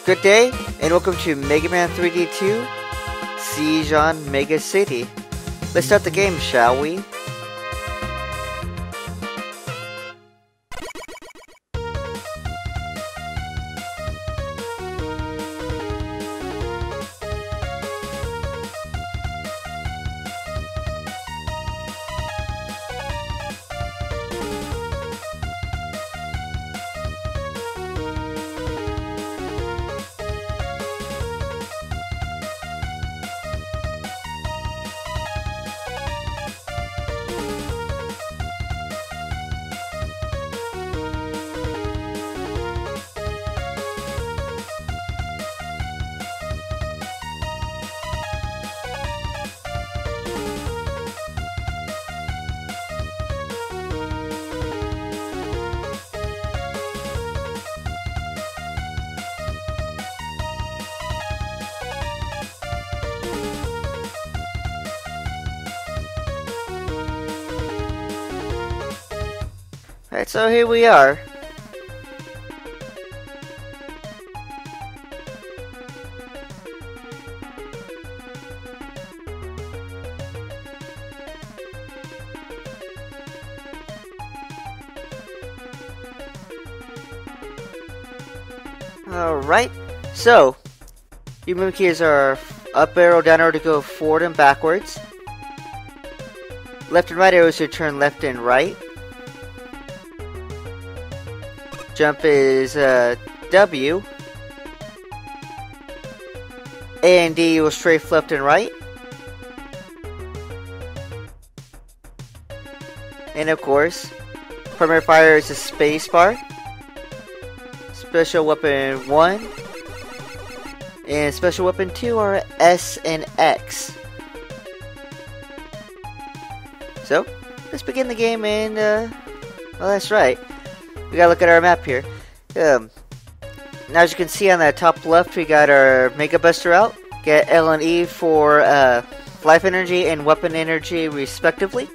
Good day, and welcome to Mega Man 3D 2 Siege on Mega City. Let's start the game, shall we? Alright, so here we are. Alright, so your move keys are up arrow, down arrow to go forward and backwards. Left and right arrows to turn left and right. Jump is W. A and D will strafe left and right. And of course, primary fire is a space bar. Special weapon 1 and special weapon 2 are S and X. So, let's begin the game and, well, that's right. We gotta look at our map here. Now as you can see on the top left, we got our Mega Buster out. Get L and E for life energy and weapon energy respectively.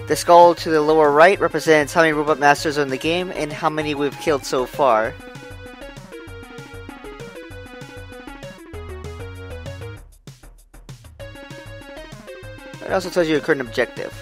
The skull to the lower right represents how many Robot Masters are in the game and how many we've killed so far. It also tells you your current objective.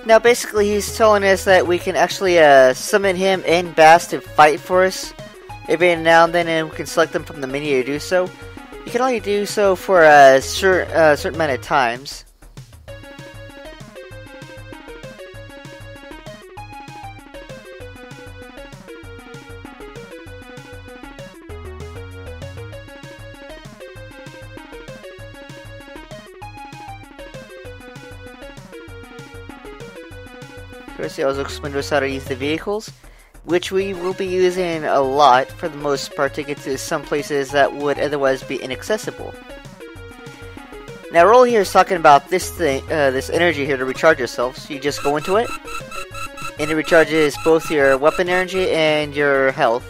Now basically he's telling us that we can actually summon him and Bass to fight for us every now and then, and we can select them from the menu to do so. You can only do so for a certain amount of times. First, he also explained to us how to use the vehicles, which we will be using a lot for the most part to get to some places that would otherwise be inaccessible. Now, Roll here is talking about this thing, this energy here to recharge yourself. So you just go into it, and it recharges both your weapon energy and your health.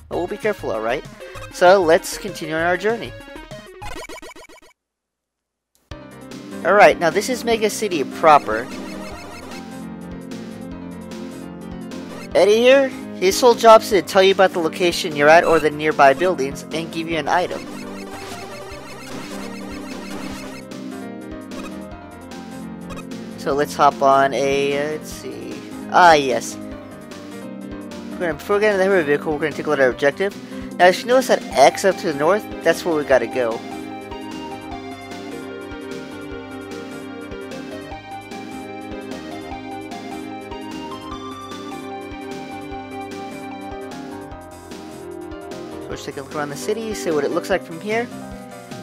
But we'll be careful, alright? So let's continue on our journey. Alright, now this is Mega City proper. Eddie here, his sole job is to tell you about the location you're at or the nearby buildings and give you an item. So let's hop on a, let's see. Ah, yes. Before we get into the heavy vehicle, we're going to take a look at our objective. Now, if you notice that X up to the north, that's where we got to go. So let's take a look around the city, see what it looks like from here,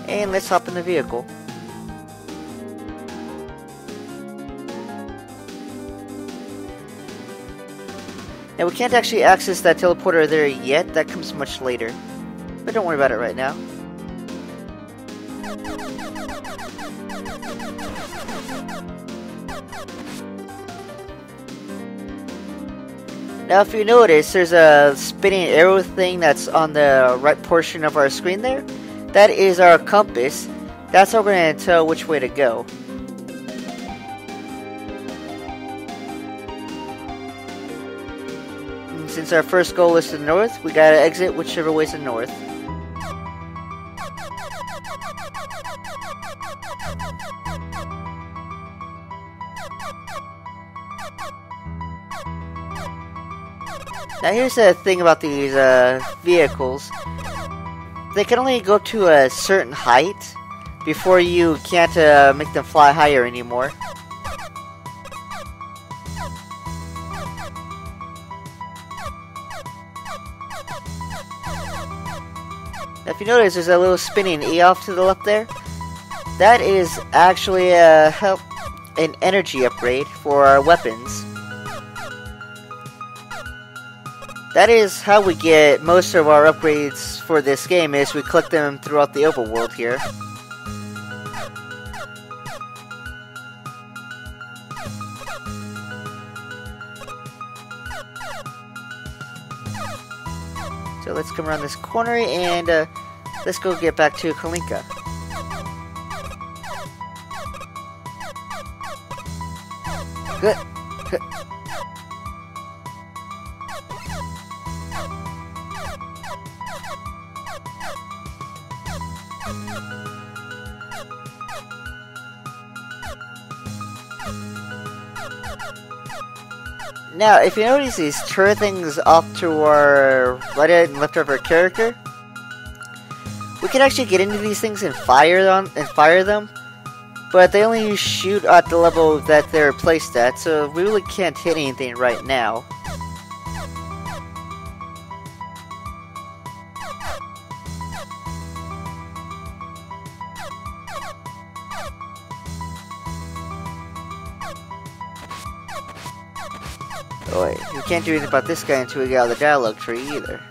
and let's hop in the vehicle. Now, we can't actually access that teleporter there yet. That comes much later. But don't worry about it right now. Now, if you notice, there's a spinning arrow thing that's on the right portion of our screen there. That is our compass. That's how we're going to tell which way to go. Since our first goal is to the north, we gotta exit whichever way's the north. Now here's the thing about these vehicles. They can only go up to a certain height before you can't make them fly higher anymore. Now, if you notice, there's a little spinning E off to the left there. That is actually an energy upgrade for our weapons. That is how we get most of our upgrades for this game, is we collect them throughout the overworld here. So let's come around this corner and let's go get back to Kalinka. Good. Now, if you notice these turret things off to our right and left of our character, we can actually get into these things and fire them, but they only shoot at the level that they're placed at, so we really can't hit anything right now. Oh wait, we can't do anything about this guy until we get out of the dialogue tree either.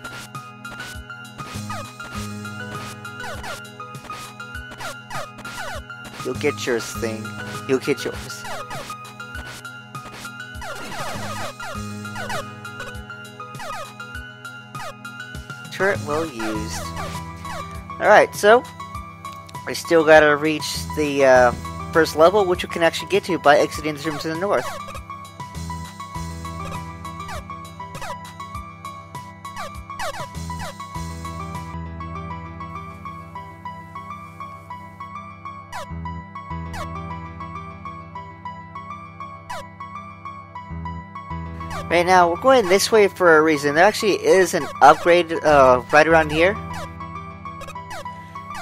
You'll get yours, thing. You'll get yours. Turret well used. Alright, so we still gotta reach the first level, which we can actually get to by exiting this room to the north. Right now, we're going this way for a reason. There actually is an upgrade right around here.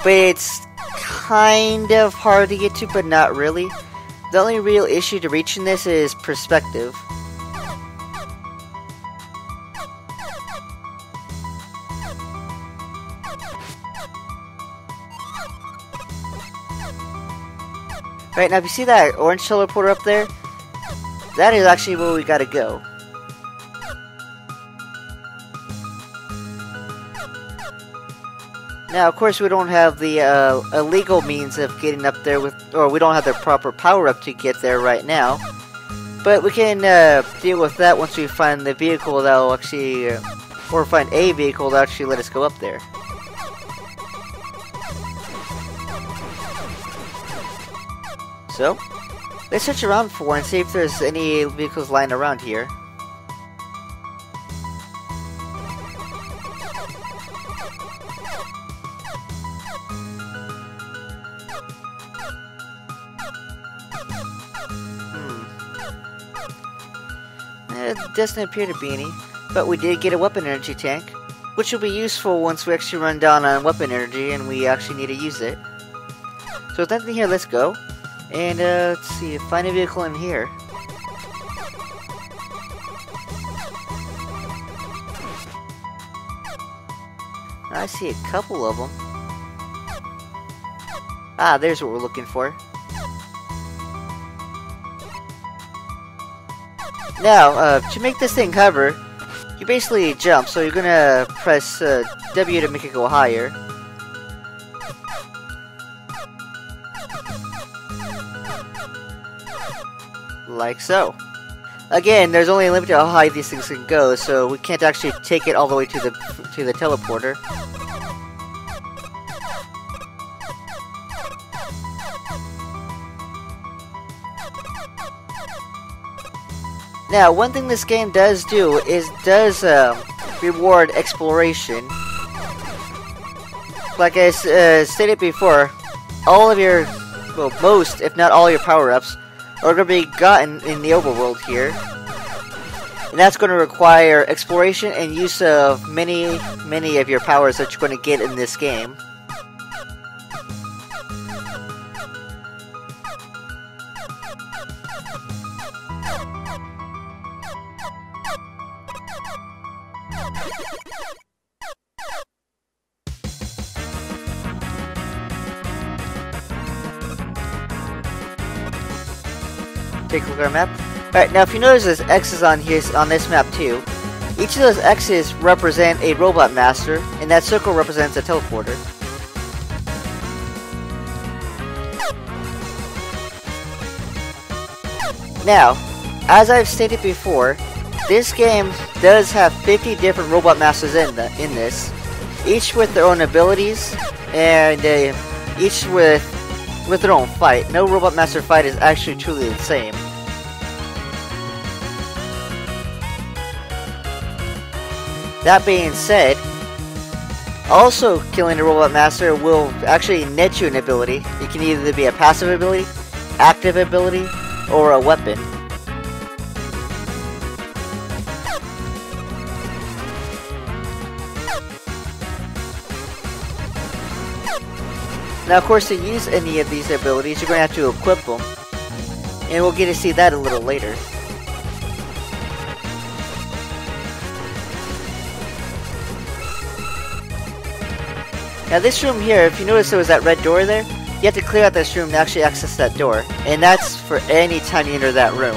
But it's kind of hard to get to, but not really. The only real issue to reaching this is perspective. Right, now if you see that orange teleporter up there, that is actually where we gotta go. Now, of course, we don't have the illegal means of getting up there with, or we don't have the proper power up to get there right now. But we can deal with that once we find the vehicle that will actually, or find a vehicle that will actually let us go up there. So, let's search around for one and see if there's any vehicles lying around here. It doesn't appear to be any, but we did get a weapon energy tank, which will be useful once we actually run down on weapon energy and we actually need to use it. So with nothing here, let's go. And let's see, find a vehicle in here. I see a couple of them. Ah, there's what we're looking for. Now, to make this thing hover, you basically jump, so you're gonna press W to make it go higher. Like so. Again, there's only a limit to how high these things can go, so we can't actually take it all the way to the teleporter. Now, one thing this game does do is reward exploration. Like I stated before, all of your, well, most, if not all your power-ups are going to be gotten in the overworld here. And that's going to require exploration and use of many of your powers that you're going to get in this game. Take a look at our map. Alright, now if you notice there's X's on here on this map too. Each of those X's represent a robot master, and that circle represents a teleporter. Now, as I've stated before, this game does have 50 different robot masters in this, each with their own abilities, and each with their own fight. No robot master fight is actually truly the same. That being said, also killing a robot master will actually net you an ability. It can either be a passive ability, active ability, or a weapon. Now, of course, to use any of these abilities, you're going to have to equip them. And we'll get to see that a little later. Now, this room here, if you notice there was that red door there, you have to clear out this room to actually access that door. And that's for any time you enter that room.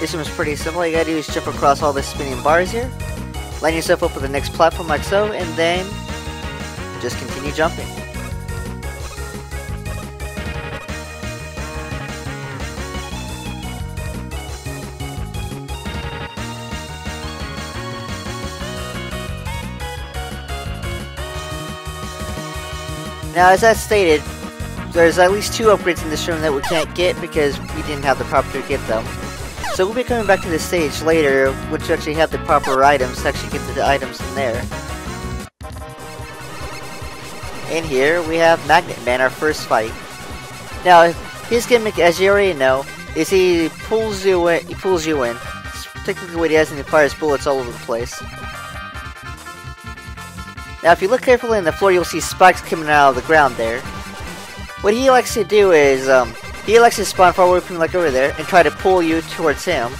This one is pretty simple. All you gotta do is jump across all the spinning bars here, line yourself up with the next platform like so, and then just continue jumping. Now, as I stated, there's at least 2 upgrades in this room that we can't get because we didn't have the proper to get them. So we'll be coming back to this stage later, which actually have the proper items to actually get the items in there. And here we have Magnet Man, our first fight. Now, his gimmick, as you already know, is he pulls you in. It's technically what he has, and he fires bullets all over the place. Now, if you look carefully on the floor, you'll see spikes coming out of the ground there. What he likes to do is, he likes to spawn far away from like over there and try to pull you towards him.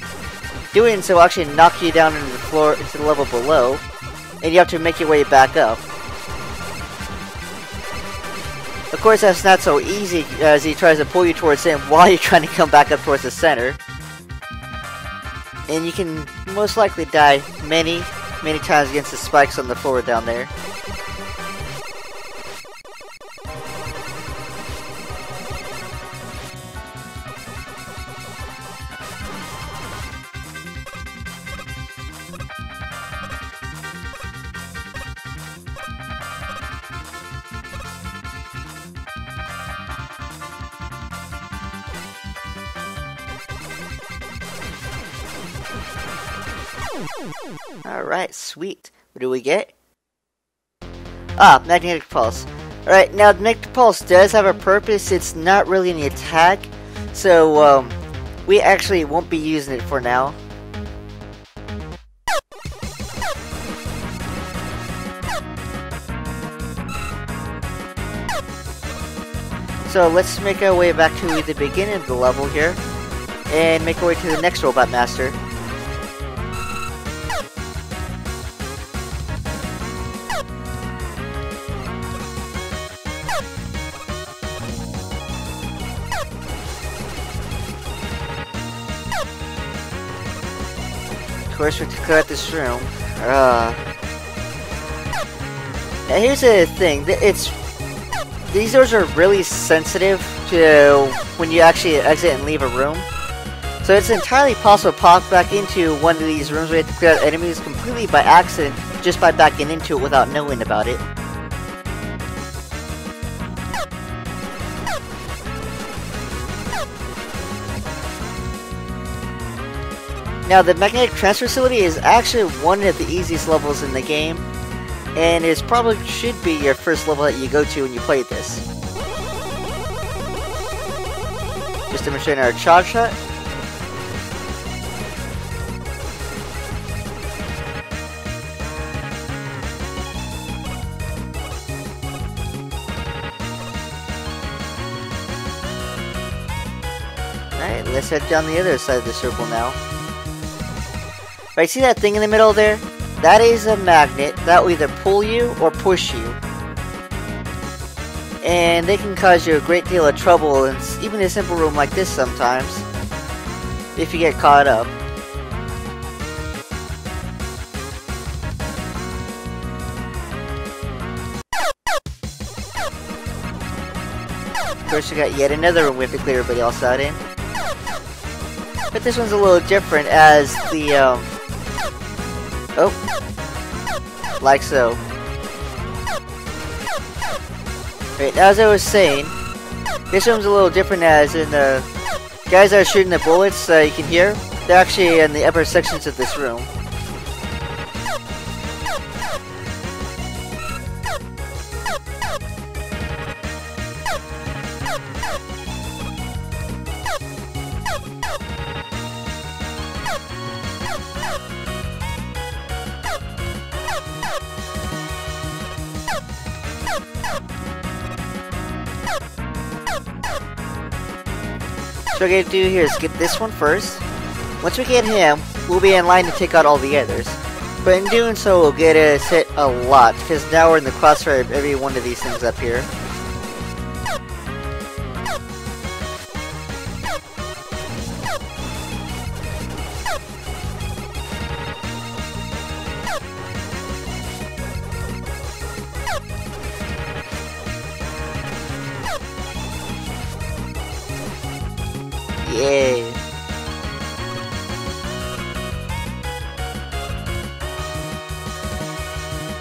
Doing so will actually knock you down into the floor, into the level below, and you have to make your way back up. Of course, that's not so easy as he tries to pull you towards him while you're trying to come back up towards the center. And you can most likely die many times against the spikes on the floor down there. Alright, sweet. What do we get? Ah, magnetic pulse. Alright, now the magnetic pulse does have a purpose. It's not really an attack. So, we actually won't be using it for now. So let's make our way back to the beginning of the level here, and make our way to the next Robot Master. Of course, we have to clear out this room. Now here's the thing, these doors are really sensitive to when you actually exit and leave a room. So it's entirely possible to pop back into one of these rooms where you have to clear out enemies completely by accident, just by backing into it without knowing about it. Now the magnetic transfer facility is actually one of the easiest levels in the game, and it probably should be your first level that you go to when you play this. Just demonstrating our charge shot. Alright, let's head down the other side of the circle now. Right, see that thing in the middle there? That is a magnet that will either pull you or push you. And they can cause you a great deal of trouble in even a simple room like this sometimes, if you get caught up. Of course, we got yet another room we have to clear everybody else out in. But this one's a little different as the, like so. Right, as I was saying, this room's a little different as in the guys that are shooting the bullets you can hear, they're actually in the upper sections of this room. So what we're gonna do here is get this one first. Once we get him, we'll be in line to take out all the others. But in doing so, we'll get us hit a lot, because now we're in the crossfire of every one of these things up here. Yay!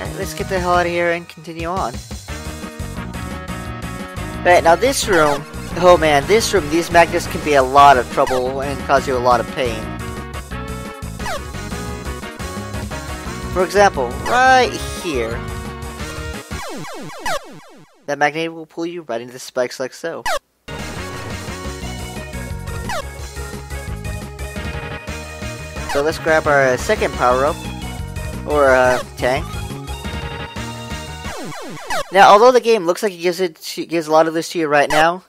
Alright, let's get the hell out of here and continue on. Right, now this room, oh man, this room, these magnets can be a lot of trouble and cause you a lot of pain. For example, right here, that magnet will pull you right into the spikes like so. So let's grab our second power-up, or tank. Now, although the game looks like it gives a lot of this to you right now,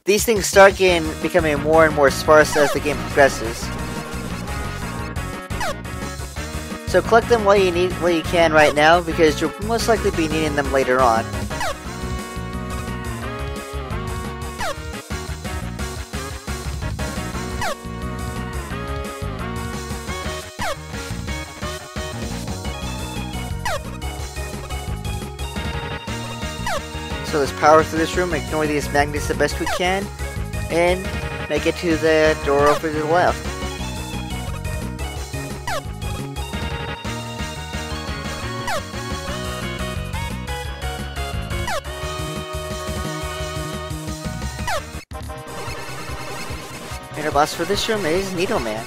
these things start becoming more and more sparse as the game progresses. So collect them while you can right now, because you'll most likely be needing them later on. So let's power through this room, ignore these magnets the best we can, and make it to the door over to the left. And our boss for this room is Needle Man.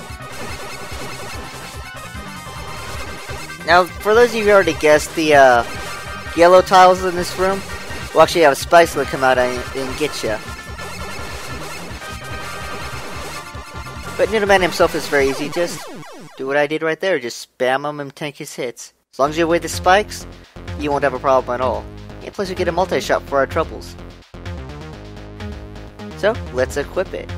Now, for those of you who already guessed, the yellow tiles in this room will actually have spikes that come out and get you. But Noodleman himself is very easy. Just do what I did right there. Just spam them and tank his hits. As long as you avoid the spikes, you won't have a problem at all. And plus, you get a multi-shot for our troubles. So, let's equip it.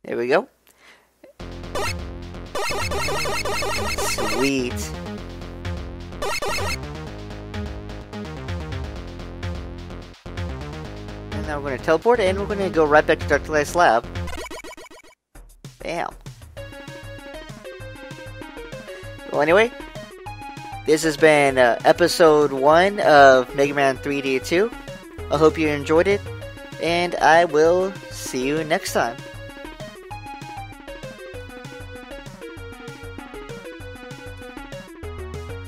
There we go. Sweet. And now we're going to teleport and we're going to go right back to Dr. Light's lab. Bam. Well, anyway, this has been episode 1 of Mega Man 3D2. I hope you enjoyed it, and I will see you next time.